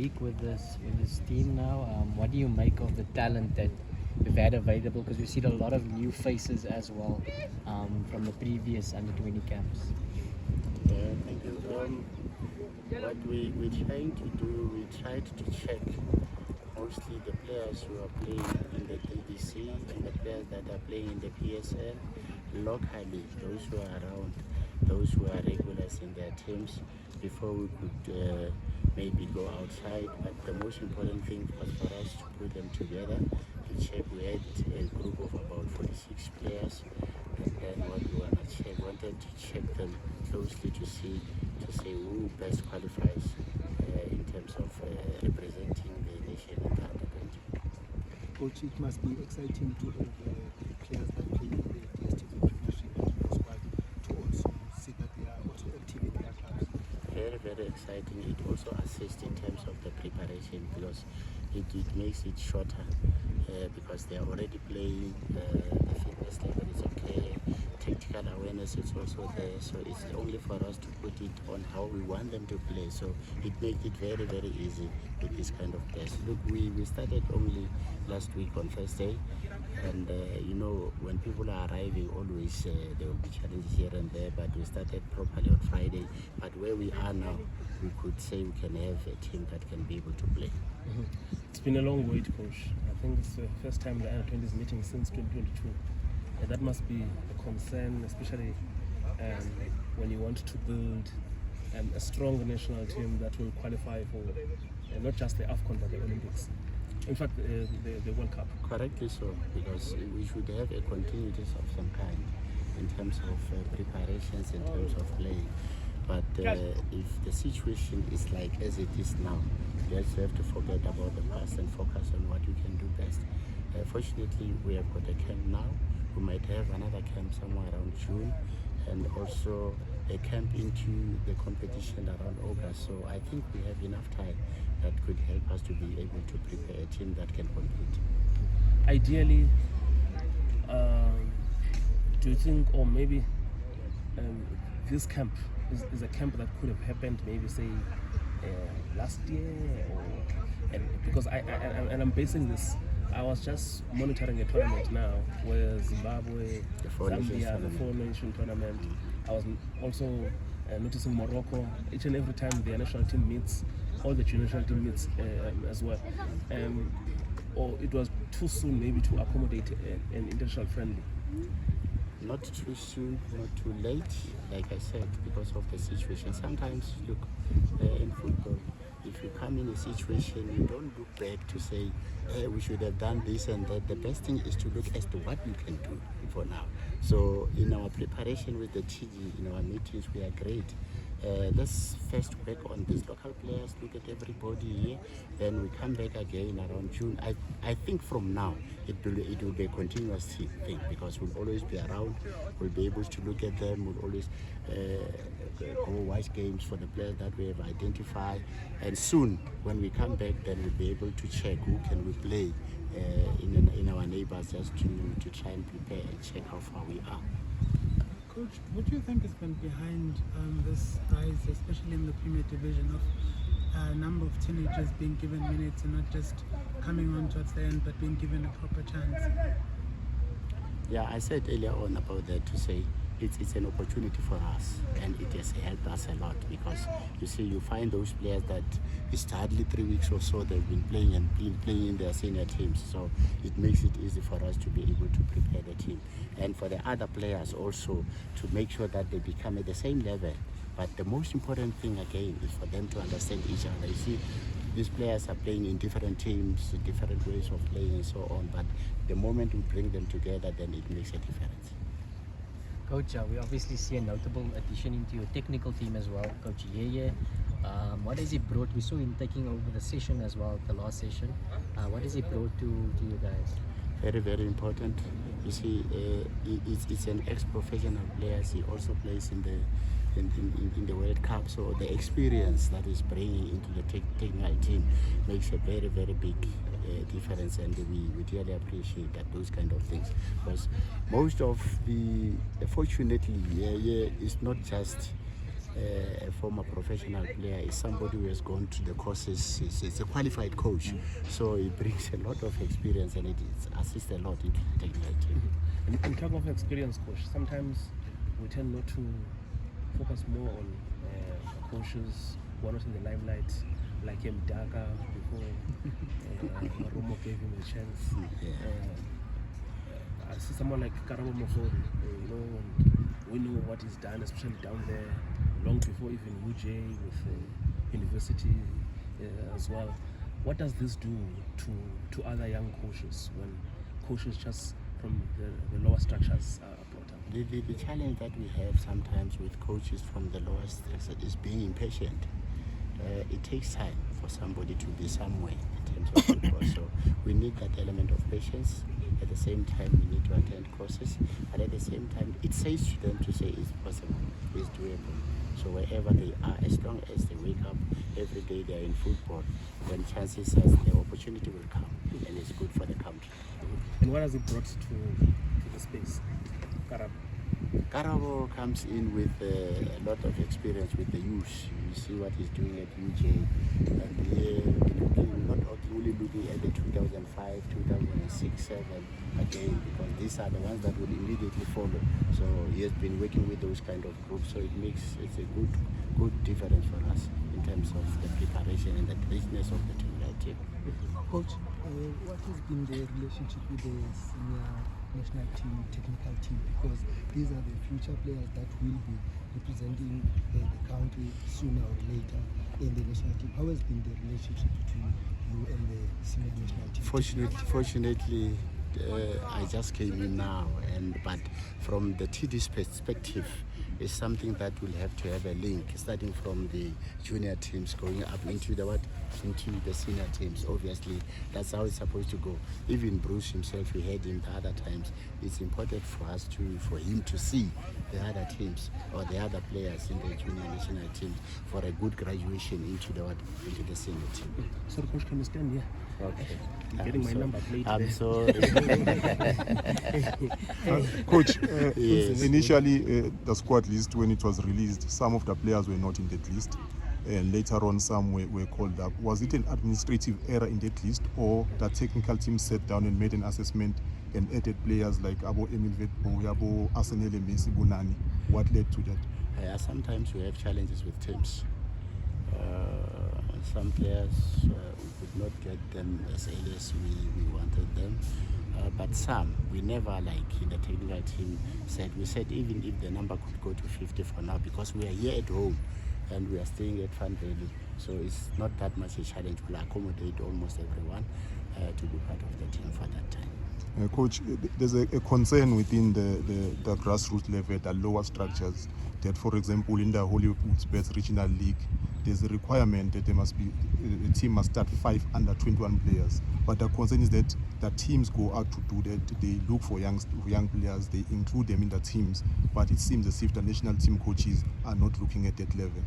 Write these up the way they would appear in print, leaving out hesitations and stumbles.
week with this team now. What do you make of the talent that we've had available? Because we've seen a lot of new faces as well from the previous under 20 camps. Thank you. What we're trying to do, we tried to check mostly the players who are playing in the DDC and the players that are playing in the PSL locally, those who are around, those who are regulars in their teams, before we could maybe go outside. But the most important thing was for us to put them together to check. We had a group of about 46 players, and then what we wanted to check them closely to see who best qualifies in terms of representing the nation in the under 20. Coach, it must be exciting to have players that play in the DSTV Premiership squad to also see that they are also active in their clubs. Very, very exciting. It also assists in terms of the preparation because it makes it shorter because they are already playing. The fitness level is okay. Tactical awareness is also there. So it's only for us to put it on how we want them to play. So it makes it very, very easy with this kind of test. Look, we started only last week on Thursday. And when people are arriving, always there will be challenges here and there, but we started properly on Friday. But where we are now, we could say we can have a team that can be able to play. Mm-hmm. It's been a long wait, Coach. I think it's the first time the under-20 is meeting since 2022. That must be a concern, especially when you want to build a strong national team that will qualify for not just the AFCON but the Olympics. In fact, the World Cup. Correctly so, because we should have a continuity of some kind in terms of preparations, in terms of playing. But if the situation is like as it is now, you just have to forget about the past and focus on what you can do best. Fortunately, we have got a camp now. We might have another camp somewhere around June, and also a camp into the competition around August. So I think we have enough time that could help us to be able to prepare a team that can compete. Ideally, do you think, or maybe this camp is a camp that could have happened maybe say last year, because I'm basing this. I was just monitoring a tournament now where Zimbabwe, Zambia, the four-nation tournament. I was also noticing Morocco. Each and every time their national team meets, all the national team meets as well. Or it was too soon maybe to accommodate an international friendly. Not too soon, not too late, like I said, because of the situation. Sometimes, look, in football, if you come in a situation, you don't look back to say, hey, we should have done this and that. The best thing is to look as to what you can do for now. So in our preparation with the TG, in our meetings, we are great. Let's first work on these local players, look at everybody here, then we come back again around June. I think from now it will be a continuous thing because we'll always be around, we'll be able to look at them, we'll always go watch games for the players that we have identified, and soon when we come back then we'll be able to check who can we play in our neighbors just to try and prepare and check how far we are. Coach, what do you think has been behind this rise, especially in the Premier Division, of a number of teenagers being given minutes and not just coming on towards the end, but being given a proper chance? Yeah, I said earlier on about that to say it's an opportunity for us, and it has helped us a lot because you see, you find those players that it's hardly 3 weeks or so they've been playing in their senior teams, so it makes it easy for us to be able to prepare the team, and for the other players also to make sure that they become at the same level. But the most important thing again is for them to understand each other. You see, these players are playing in different teams, different ways of playing and so on, but the moment we bring them together, then it makes a difference. Coach, we obviously see a notable addition into your technical team as well, Coach Yeye. What has he brought? We saw him taking over the session as well, the last session. What has he brought to you guys? Very, very important. You see, it's an ex-professional player. He also plays in the World Cup, so the experience that he's bringing into the technical team makes a very, very big difference, and we really appreciate that, those kind of things, because most of the, fortunately, is not just a former professional player is somebody who has gone to the courses. It's a qualified coach, so he brings a lot of experience and it assists a lot in the technical team. In terms of experience, coach, sometimes we tend not to focus more on coaches who are not in the limelight, like Mdaka before Romo gave him a chance. I see someone like Karabo Mofori, we know what he's done, especially down there, long before even UJ with university as well. What does this do to other young coaches when coaches just from the lower structures are brought up? The challenge that we have sometimes with coaches from the lower structures is being impatient. It takes time for somebody to be somewhere in terms of football. So we need that element of patience. At the same time, we need to attend courses. But at the same time, it says to them to say it's possible, it's doable. So wherever they are, as long as they wake up every day, they're in football, then chances are the opportunity will come and it's good for the country. And what has it brought to the space? Karabo comes in with a lot of experience with the youth. You see what he's doing at UJ. And not only looking at the 2005, 2006, 7 again, because these are the ones that will immediately follow. So he has been working with those kind of groups. So it's a good difference for us in terms of the preparation and the richness of the team. Coach, what has been the relationship with the senior national team, technical team? Because these are the future players that will be representing the country sooner or later in the national team. How has been the relationship between you and the senior national team? Fortunately, I just came in now, but from the TD's perspective, it's something that will have to have a link, starting from the junior teams going up into the senior teams. Obviously, that's how it's supposed to go. Even Bruce himself, we had him the other times. It's important for him to see the other teams or the other players in the junior national teams for a good graduation into the senior team. So, Coach, can you stand here? Okay. I'm getting my number plate. I'm sorry. Coach, Yes. initially the squad list, when it was released, some of the players were not in that list, and later on some were called up. Was it an administrative error in that list, or the technical team sat down and made an assessment and added players like Abo Emil Vetbo, Abo Asenele Messi Bonani? What led to that? Sometimes we have challenges with teams. Some players we could not get them as early as we wanted them, but some we never, like in the technical team, we said even if the number could go to 50 for now, because we are here at home and we are staying at Fan Valley, so it's not that much a challenge. We'll accommodate almost everyone to be part of the team for that time. Coach, there's a concern within the grassroots level, the lower structures, that for example in the Hollywood Regional League, there's a requirement that a team must start 5 under 21 players. But the concern is that the teams go out to do that. They look for young players, they include them in the teams. But it seems as if the national team coaches are not looking at that level.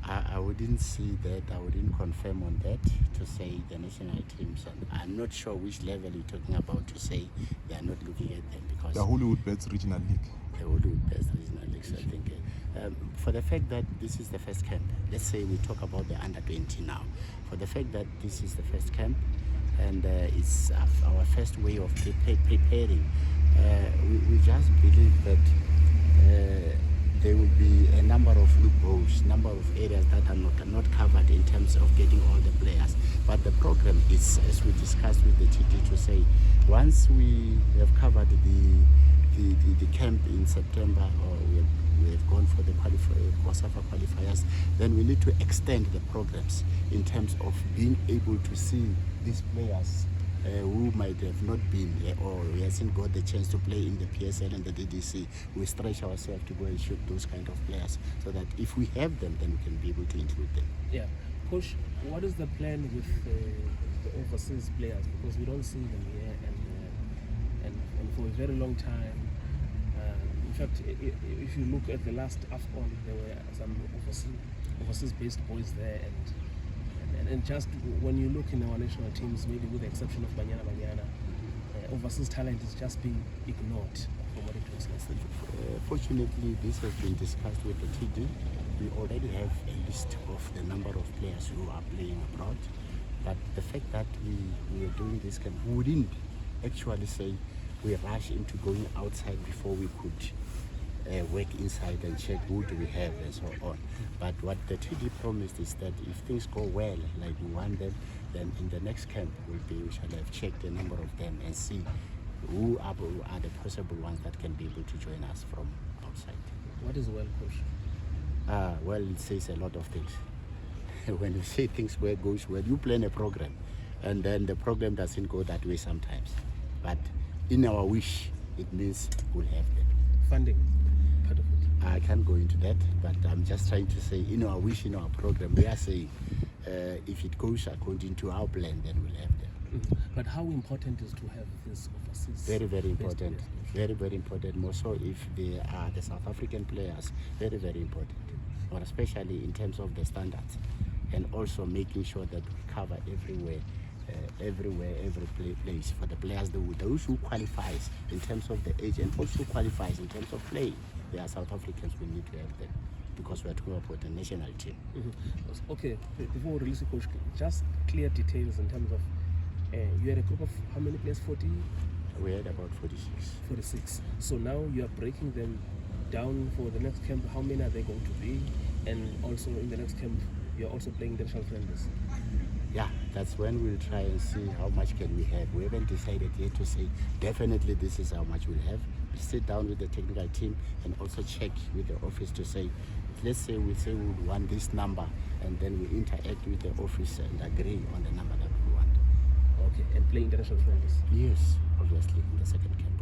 I wouldn't see that. I wouldn't confirm on that to say the national teams. I'm not sure which level you're talking about to say they are not looking at them, because The Hollywood Regional League. The Hollywood Regional League. So I think for the fact that this is the first camp, let's say we talk about the under 20 now. For the fact that this is the first camp and it's our first way of preparing, we just believe that there will be a number of loopholes, number of areas that are not covered in terms of getting all the players. But the program is, as we discussed with the TD, to say once we have covered the camp in September, or we have gone for the COSAFA qualifiers, then we need to extend the programs in terms of being able to see these players who might have not been or we hasn't got the chance to play in the PSL and the DDC. We stretch ourselves to go and shoot those kind of players, so that if we have them, then we can be able to include them. Yeah. Coach, what is the plan with the overseas players? Because we don't see them here, and for a very long time. In fact, if you look at the last AFCON, there were some overseas-based boys there, and just when you look in our national teams, maybe with the exception of Banyana, overseas talent is just being ignored from what it looks like? Fortunately, this has been discussed with the TD. We already have a list of the number of players who are playing abroad. But the fact that we were doing this camp, we wouldn't actually say we rush into going outside before we could work inside and check who do we have and so on. But what the TD promised is that if things go well, like we want them, then in the next camp we shall have checked the number of them and see who are the possible ones that can be able to join us from outside. What is well, coach? Well, it says a lot of things. When you say things where it goes well, you plan a program, and then the program doesn't go that way sometimes. But in our wish, it means we'll have them. Funding, part of it. I can't go into that, but I'm just trying to say in our wish, in our program, we are saying if it goes according to our plan, then we'll have them. Mhm. But how important is to have this overseas? Very, very based important. players? Very, very important. More so if they are the South African players. Very, very important. Or especially in terms of the standards, and also making sure that we cover everywhere, every place for the players, those who qualifies in terms of the age and also qualifies in terms of play. They are South Africans. We need to have them because we are talking about the national team. Mhm. Okay, before we release the coach, just clear details in terms of you had a group of how many players? 40? We had about 46. 46. So now you are breaking them down for the next camp. How many are they going to be? And also in the next camp, you're also playing the national friendlies. Yeah, that's when we'll try and see how much can we have. We haven't decided yet to say definitely this is how much we'll have. We sit down with the technical team and also check with the office to say, let's say we want this number, and then we interact with the office and agree on the number that we want. Okay, and play international friendlies. Yes, obviously in the second camp.